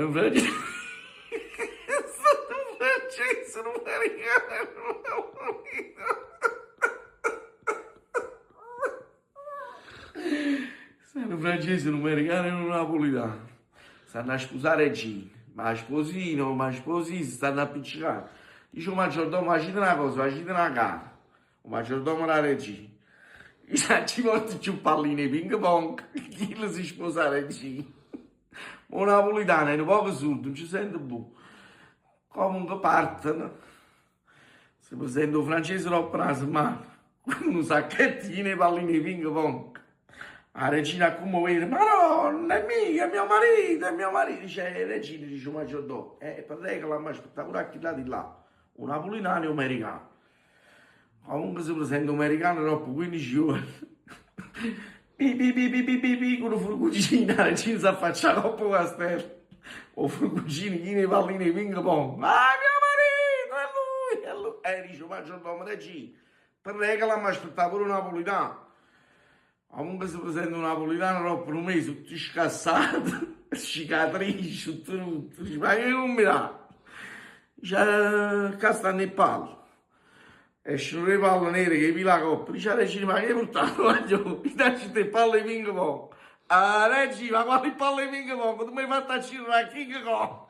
Sono francese. Sono francese, sono americano. Sono francese, sono americano e non napolitano. Stanno a sposare Gini. Ma sposino, ma sposino, si stanno a appiccicare. Dice, maggiordomo, facite una cosa, facete una gara. Il maggiordomo la regina. Ci porti più palline ping pong. Chi lo si sposa la regina? Ma napolitano è un po' surdo, non ci sente più. Comunque partono. Si presenta un francese troppo una settimana. Con un sacchettino e palline ping pong. La regina a commuovere, ma no, non è mia, è mio marito, è mio marito. Dice, regina, dice il maggiordomo. Per lei che l'ha mai aspettato pure a chi là di là. Un napolitano e un americano. Comunque si presenta un americano troppo 15 giorni. Con un furgucino, la regina si affaccia troppo castello. O furgucino, chi ne palline ping pong. Ah, mio marito, è lui. Dice il maggiordomo, regina. Per lei che l'ha mai aspettato pure un napolitano. Comunque si presenta un napolitano troppo un mese, tutti scassati, cicatrici, tutto. Dice, ma che non mi dà? Dice, castano il pallo. Escono le palle nere che vi la coppa. Dice, regina, ma che hai portato la gioia? Mi dai te palle di ping pong. Ah, regina, ma quali palle di ping pong? Tu mi hai fatto a King Kong.